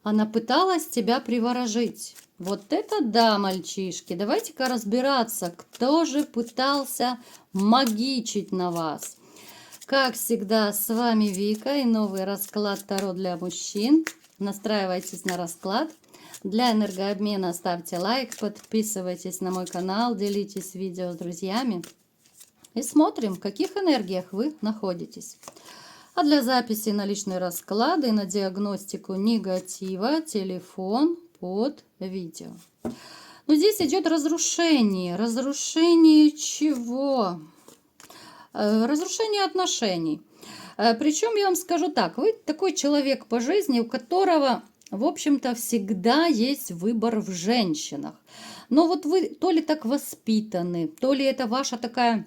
Она пыталась тебя приворожить. Вот это да, мальчишки. Давайте-ка разбираться, кто же пытался магичить на вас. Как всегда, с вами Вика и новый расклад Таро для мужчин. Настраивайтесь на расклад. Для энергообмена ставьте лайк, подписывайтесь на мой канал, делитесь видео с друзьями. И смотрим, в каких энергиях вы находитесь. А для записи на личные расклады и на диагностику негатива телефон под видео. Но здесь идет разрушение. Разрушение чего? Разрушение отношений. Причем я вам скажу так, вы такой человек по жизни, у которого, в общем-то, всегда есть выбор в женщинах. Но вот вы то ли так воспитаны, то ли это ваша такая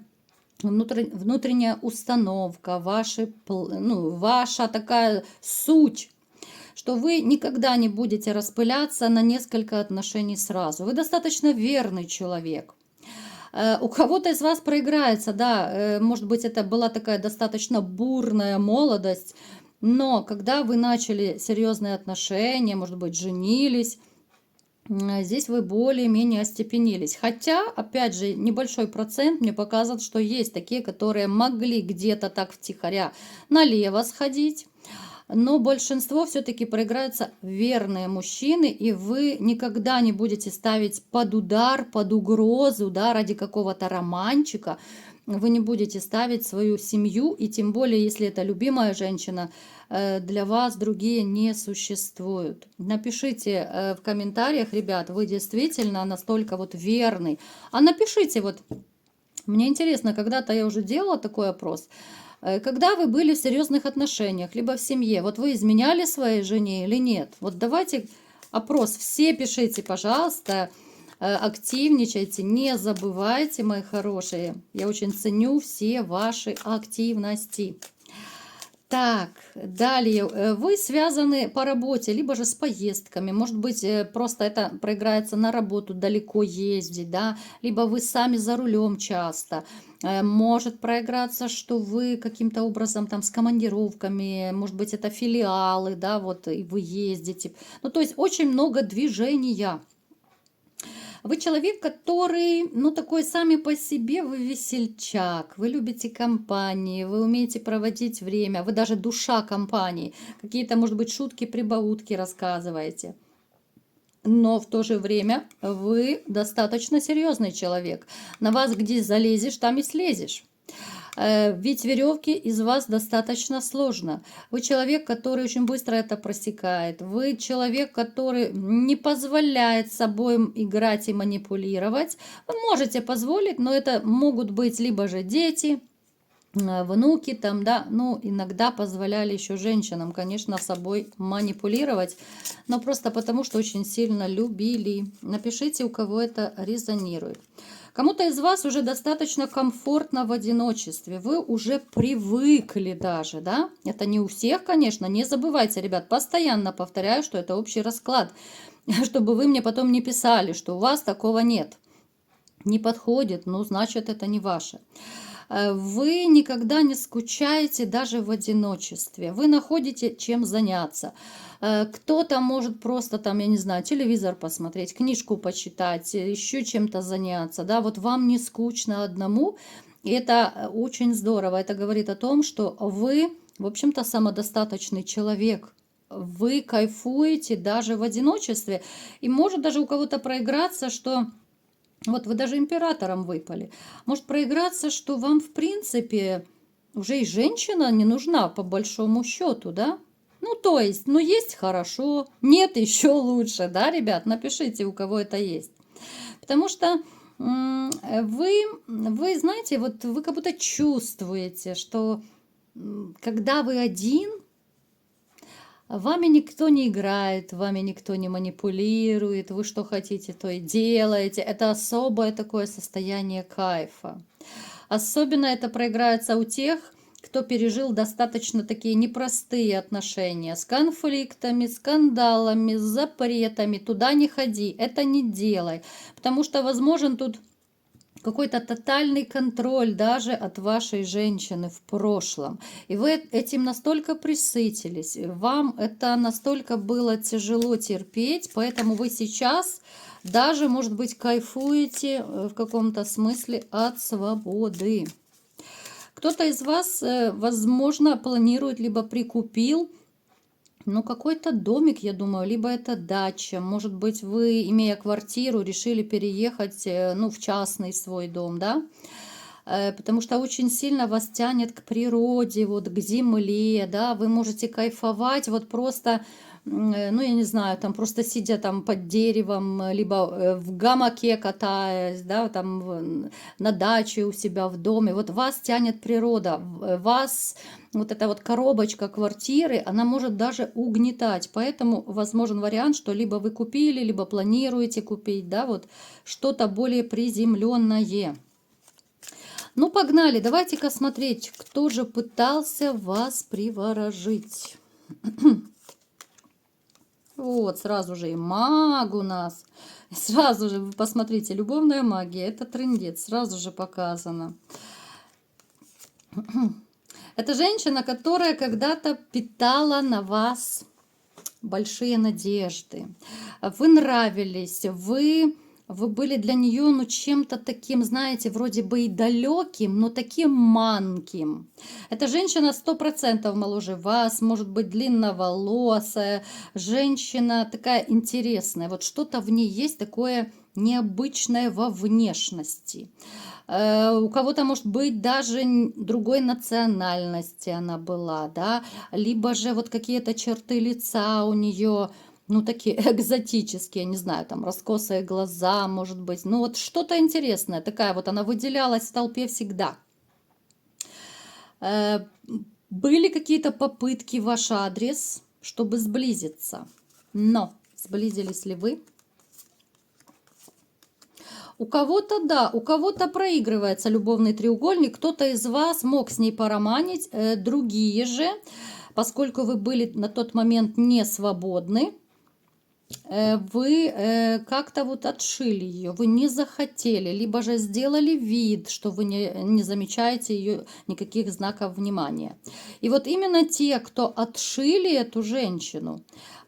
внутренняя установка, ваша такая суть, что вы никогда не будете распыляться на несколько отношений сразу. Вы достаточно верный человек. У кого-то из вас проиграется, да, может быть, это была такая достаточно бурная молодость, но когда вы начали серьезные отношения, может быть, женились, здесь вы более-менее остепенились. Хотя, опять же, небольшой процент мне показывает, что есть такие, которые могли где-то так втихаря налево сходить. Но большинство все-таки проиграются верные мужчины, и вы никогда не будете ставить под удар, под угрозу, да, ради какого-то романчика. Вы не будете ставить свою семью, и тем более, если это любимая женщина, для вас другие не существуют. Напишите в комментариях, ребят, вы действительно настолько вот верный. А напишите вот, мне интересно, когда-то я уже делала такой опрос, когда вы были в серьезных отношениях, либо в семье, вот вы изменяли своей жене или нет? Вот давайте опрос, все пишите, пожалуйста, активничайте, не забывайте, мои хорошие. Я очень ценю все ваши активности. Так, далее, вы связаны по работе, либо же с поездками, может быть, просто это проиграется на работу, далеко ездить, да, либо вы сами за рулем часто, может проиграться, что вы каким-то образом там с командировками, может быть, это филиалы, да, вот, и вы ездите, ну, то есть очень много движения. Вы человек, который, ну, такой сами по себе, вы весельчак, вы любите компании, вы умеете проводить время, вы даже душа компании, какие-то, может быть, шутки, прибаутки рассказываете. Но в то же время вы достаточно серьезный человек. На вас где залезешь, там и слезешь. Ведь веревки из вас достаточно сложно. Вы человек, который очень быстро это просекает. Вы человек, который не позволяет собой играть и манипулировать. Вы можете позволить, но это могут быть либо же дети, внуки там, да, ну, иногда позволяли еще женщинам, конечно, собой манипулировать, но просто потому, что очень сильно любили. Напишите, у кого это резонирует. Кому-то из вас уже достаточно комфортно в одиночестве, вы уже привыкли даже, да? Это не у всех, конечно, не забывайте, ребят, постоянно повторяю, что это общий расклад, чтобы вы мне потом не писали, что у вас такого нет. Не подходит, ну, значит, это не ваше. Вы никогда не скучаете даже в одиночестве. Вы находите чем заняться. Кто-то может просто там, я не знаю, телевизор посмотреть, книжку почитать, еще чем-то заняться. Да, вот вам не скучно одному. И это очень здорово. Это говорит о том, что вы, в общем-то, самодостаточный человек. Вы кайфуете даже в одиночестве. И может даже у кого-то проиграться, что... Вот вы даже императором выпали. Может проиграться, что вам, в принципе, уже и женщина не нужна, по большому счету, да? Ну, то есть, ну, есть хорошо, нет еще лучше, да, ребят? Напишите, у кого это есть. Потому что вы знаете, вот вы как будто чувствуете, что когда вы один, вами никто не играет, вами никто не манипулирует, вы что хотите, то и делаете. Это особое такое состояние кайфа. Особенно это проиграется у тех, кто пережил достаточно такие непростые отношения с конфликтами, скандалами, с запретами. Туда не ходи, это не делай. Потому что возможен тут какой-то тотальный контроль даже от вашей женщины в прошлом. И вы этим настолько присытились, вам это настолько было тяжело терпеть, поэтому вы сейчас даже, может быть, кайфуете в каком-то смысле от свободы. Кто-то из вас, возможно, планирует, либо прикупил, ну, какой-то домик, я думаю, либо это дача. Может быть, вы, имея квартиру, решили переехать, ну, в частный свой дом, да? Потому что очень сильно вас тянет к природе, вот к земле, да, вы можете кайфовать вот просто, ну, я не знаю, там просто сидя там под деревом, либо в гамаке катаясь, да, там на даче у себя в доме, вот вас тянет природа, вас вот эта вот коробочка квартиры, она может даже угнетать, поэтому возможен вариант, что либо вы купили, либо планируете купить, да, вот что-то более приземленное. Ну, погнали, давайте-ка смотреть, кто же пытался вас приворожить. Вот, сразу же и маг у нас. Сразу же, вы посмотрите, любовная магия, это трындец, сразу же показано. Это женщина, которая когда-то питала на вас большие надежды. Вы нравились, вы были для нее, ну, чем-то таким, знаете, вроде бы и далеким, но таким манким. Эта женщина 100% моложе вас, может быть, длинноволосая, женщина такая интересная. Вот что-то в ней есть такое необычное во внешности. У кого-то, может быть, даже другой национальности она была, да, либо же вот какие-то черты лица у нее, ну, такие экзотические, не знаю, там, раскосые глаза, может быть, ну, вот что-то интересное, такая вот, она выделялась в толпе всегда. Были какие-то попытки в ваш адрес, чтобы сблизиться, но сблизились ли вы? У кого-то, да, у кого-то проигрывается любовный треугольник, кто-то из вас мог с ней пороманить, другие же, поскольку вы были на тот момент не свободны, вы как-то вот отшили ее, вы не захотели, либо же сделали вид, что вы не замечаете ее никаких знаков внимания. И вот именно те, кто отшили эту женщину,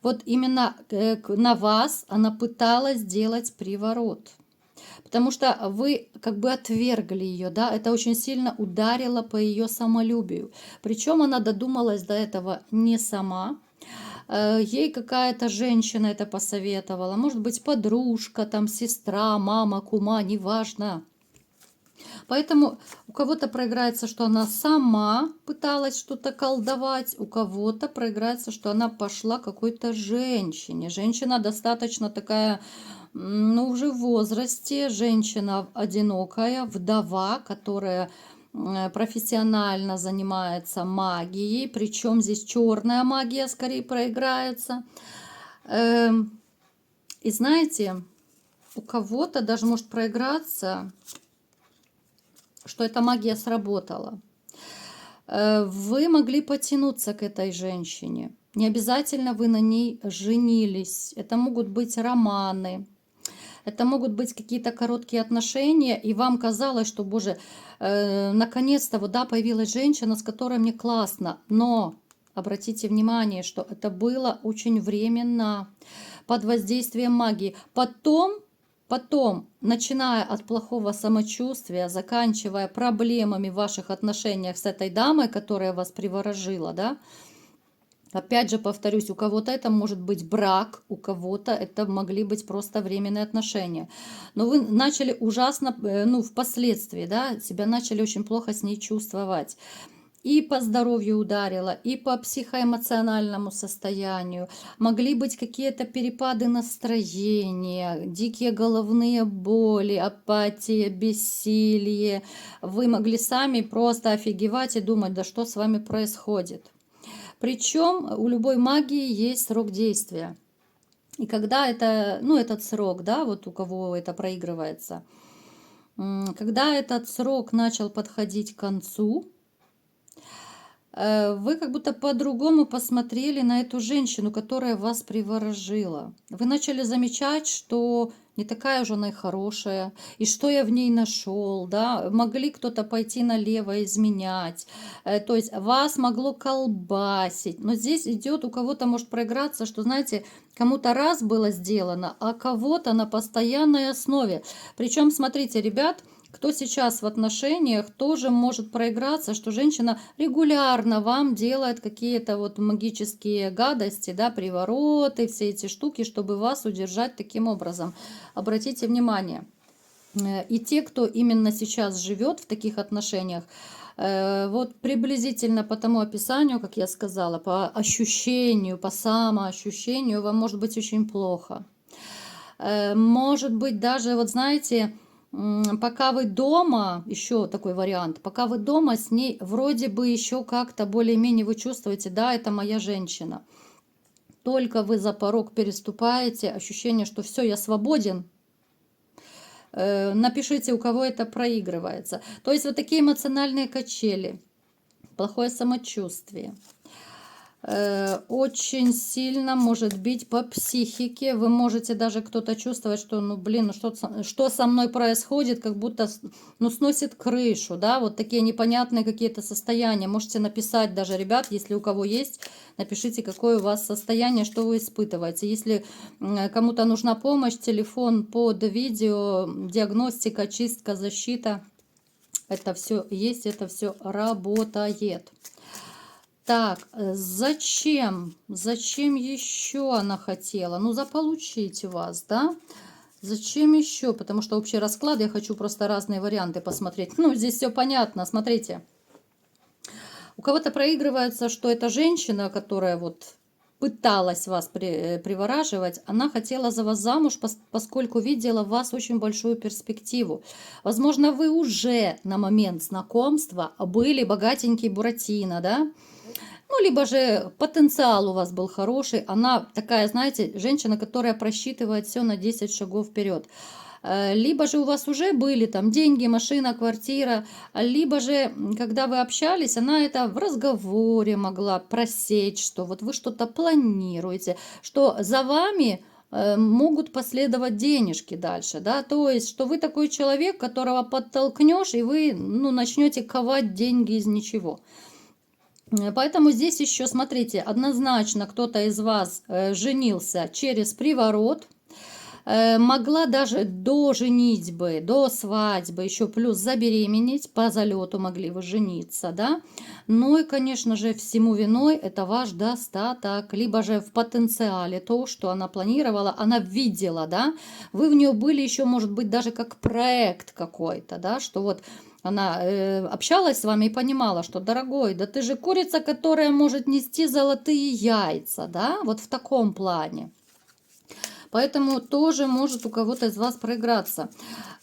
вот именно на вас она пыталась сделать приворот. Потому что вы как бы отвергли ее, да, это очень сильно ударило по ее самолюбию. Причем она додумалась до этого не сама. Ей какая-то женщина это посоветовала, может быть, подружка, там, сестра, мама, кума, неважно. Поэтому у кого-то проиграется, что она сама пыталась что-то колдовать, у кого-то проиграется, что она пошла к какой-то женщине. Женщина достаточно такая, ну, уже в возрасте, женщина одинокая, вдова, которая профессионально занимается магией, причем здесь черная магия скорее проиграется. И знаете, у кого-то даже может проиграться, что эта магия сработала. Вы могли потянуться к этой женщине. Не обязательно вы на ней женились. Это могут быть романы. Это могут быть какие-то короткие отношения, и вам казалось, что, боже, наконец-то вот, да, появилась женщина, с которой мне классно. Но обратите внимание, что это было очень временно, под воздействием магии. Потом, начиная от плохого самочувствия, заканчивая проблемами в ваших отношениях с этой дамой, которая вас приворожила, да, опять же повторюсь, у кого-то это может быть брак, у кого-то это могли быть просто временные отношения. Но вы начали ужасно, ну, впоследствии, да, себя начали очень плохо с ней чувствовать. И по здоровью ударило, и по психоэмоциональному состоянию. Могли быть какие-то перепады настроения, дикие головные боли, апатия, бессилие. Вы могли сами просто офигевать и думать, да что с вами происходит. Причем у любой магии есть срок действия. И когда это, ну, этот срок, да, вот у кого это проигрывается, когда этот срок начал подходить к концу, Вы как будто по-другому посмотрели на эту женщину, которая вас приворожила. Вы начали замечать, что не такая уж она и хорошая, и что я в ней нашел, да, могли кто-то пойти налево изменять, то есть вас могло колбасить, но здесь идет, у кого-то может проиграться, что, знаете, кому-то раз было сделано, а кого-то на постоянной основе. Причем, смотрите, ребят, кто сейчас в отношениях, тоже может проиграться, что женщина регулярно вам делает какие-то вот магические гадости, да, привороты, все эти штуки, чтобы вас удержать таким образом. Обратите внимание. И те, кто именно сейчас живет в таких отношениях, вот приблизительно по тому описанию, как я сказала, по ощущению, по самоощущению, вам может быть очень плохо. Может быть даже, вот знаете, пока вы дома, еще такой вариант, пока вы дома с ней, вроде бы еще как-то более-менее вы чувствуете, да, это моя женщина. Только вы за порог переступаете, ощущение, что все, я свободен. Напишите, у кого это проигрывается. То есть вот такие эмоциональные качели, плохое самочувствие. Очень сильно может бить по психике. Вы можете даже кто-то чувствовать, что, ну, блин, ну что со мной происходит, как будто, ну, сносит крышу, да, вот такие непонятные какие-то состояния. Можете написать даже, ребят, если у кого есть, напишите, какое у вас состояние, что вы испытываете. Если кому-то нужна помощь, телефон под видео, диагностика, чистка, защита, это все есть, это все работает. Так, зачем? Зачем еще она хотела? Ну, заполучить вас, да? Зачем еще? Потому что общий расклад, я хочу просто разные варианты посмотреть. Ну, здесь все понятно, смотрите. У кого-то проигрывается, что эта женщина, которая вот пыталась вас привораживать, она хотела за вас замуж, поскольку видела в вас очень большую перспективу. Возможно, вы уже на момент знакомства были богатенький Буратино, да? Ну, либо же потенциал у вас был хороший. Она такая, знаете, женщина, которая просчитывает все на 10 шагов вперед. Либо же у вас уже были там деньги, машина, квартира, либо же, когда вы общались, она это в разговоре могла просечь, что вот вы что-то планируете, что за вами могут последовать денежки дальше, да, то есть, что вы такой человек, которого подтолкнешь, и вы, ну, начнете ковать деньги из ничего. Поэтому здесь еще, смотрите, однозначно кто-то из вас женился через приворот, могла даже до женитьбы, до свадьбы, еще плюс забеременеть, по залету могли вы жениться, да. Ну и, конечно же, всему виной это ваш достаток, либо же в потенциале то, что она планировала, она видела, да. Вы в нее были еще, может быть, даже как проект какой-то, да, что вот она общалась с вами и понимала, что, дорогой, да ты же курица, которая может нести золотые яйца, да, вот в таком плане. Поэтому тоже может у кого-то из вас проиграться.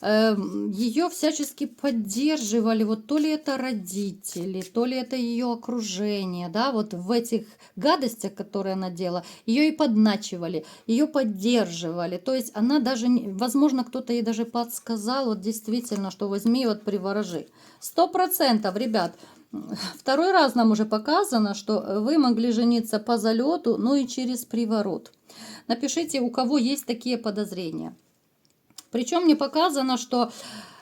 Ее всячески поддерживали, вот то ли это родители, то ли это ее окружение, да, вот в этих гадостях, которые она делала, ее и подначивали, ее поддерживали. То есть она даже, возможно, кто-то ей даже подсказал, вот действительно, что возьми, вот приворожи. 100%, ребят. Второй раз нам уже показано, что вы могли жениться по залету, но и через приворот. Напишите, у кого есть такие подозрения. Причем мне показано, что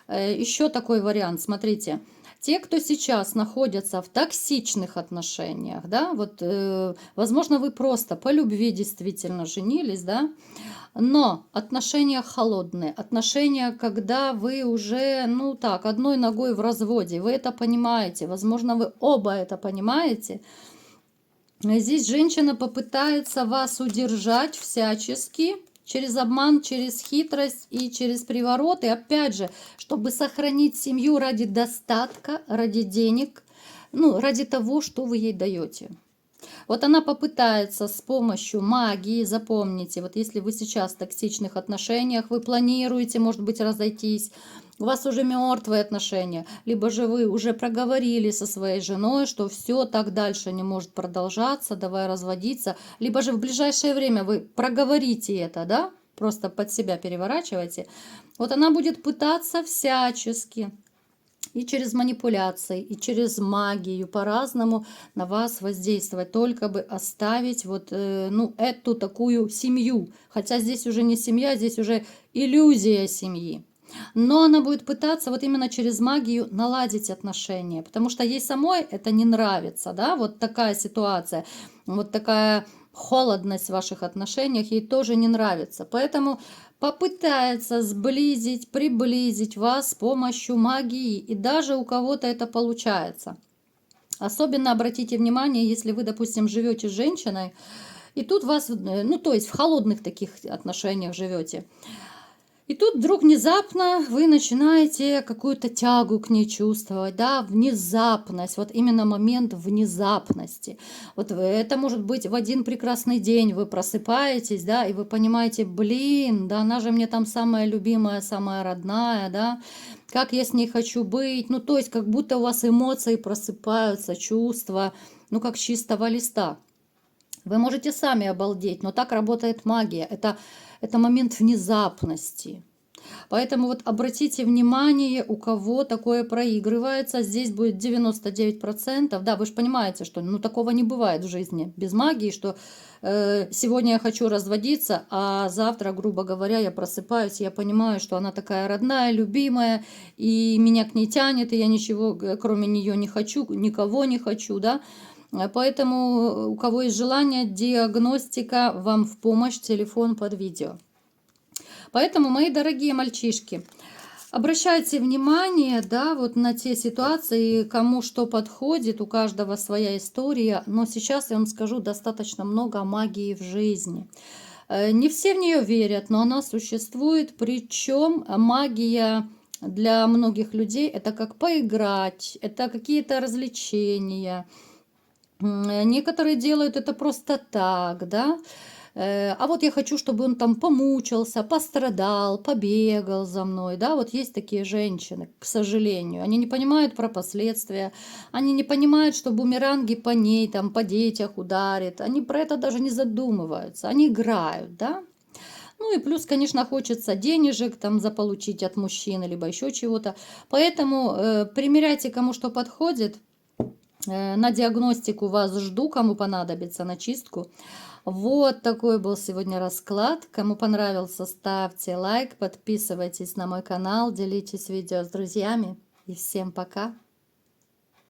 еще такой вариант, смотрите, те, кто сейчас находятся в токсичных отношениях, да, вот, возможно, вы просто по любви действительно женились, да, но отношения холодные, отношения, когда вы уже, ну так, одной ногой в разводе, вы это понимаете, возможно, вы оба это понимаете. Здесь женщина попытается вас удержать всячески, через обман, через хитрость и через приворот. И опять же, чтобы сохранить семью ради достатка, ради денег, ну, ради того, что вы ей даете. Вот она попытается с помощью магии, запомните, вот если вы сейчас в токсичных отношениях, вы планируете, может быть, разойтись, у вас уже мертвые отношения, либо же вы уже проговорили со своей женой, что все так дальше не может продолжаться, давай разводиться, либо же в ближайшее время вы проговорите это, да, просто под себя переворачивайте. Вот она будет пытаться всячески и через манипуляции, и через магию по-разному на вас воздействовать, только бы оставить вот, ну, эту такую семью. Хотя здесь уже не семья, здесь уже иллюзия семьи. Но она будет пытаться вот именно через магию наладить отношения, потому что ей самой это не нравится, да, вот такая ситуация, вот такая холодность в ваших отношениях ей тоже не нравится. Поэтому попытается сблизить, приблизить вас с помощью магии, и даже у кого-то это получается. Особенно обратите внимание, если вы, допустим, живете с женщиной, и тут вас, ну, то есть в холодных таких отношениях живете, и тут вдруг внезапно вы начинаете какую-то тягу к ней чувствовать, да, внезапность, вот именно момент внезапности. Вот это может быть в один прекрасный день вы просыпаетесь, да, и вы понимаете, блин, да она же мне там самая любимая, самая родная, да, как я с ней хочу быть, ну, то есть как будто у вас эмоции просыпаются, чувства, ну, как с чистого листа. Вы можете сами обалдеть, но так работает магия. Это момент внезапности. Поэтому вот обратите внимание, у кого такое проигрывается. Здесь будет 99%. Да, вы же понимаете, что ну, такого не бывает в жизни без магии, что сегодня я хочу разводиться, а завтра, грубо говоря, я просыпаюсь, я понимаю, что она такая родная, любимая, и меня к ней тянет, и я ничего кроме нее не хочу, никого не хочу, да. Поэтому у кого есть желание, диагностика вам в помощь, телефон под видео. Поэтому, мои дорогие мальчишки, обращайте внимание, да, вот на те ситуации, кому что подходит, у каждого своя история, но сейчас я вам скажу достаточно много магии в жизни. Не все в нее верят, но она существует, причем магия для многих людей это как поиграть, это какие-то развлечения. Некоторые делают это просто так, да. А вот я хочу, чтобы он там помучился, пострадал, побегал за мной, да, вот есть такие женщины, к сожалению, они не понимают про последствия, они не понимают, что бумеранги по ней, там, по детях ударит, они про это даже не задумываются, они играют, да. Ну и плюс, конечно, хочется денежек там заполучить от мужчины, либо еще чего-то, поэтому примеряйте, кому что подходит. На диагностику вас жду, кому понадобится, на чистку. Вот такой был сегодня расклад. Кому понравился, ставьте лайк, подписывайтесь на мой канал, делитесь видео с друзьями. И всем пока!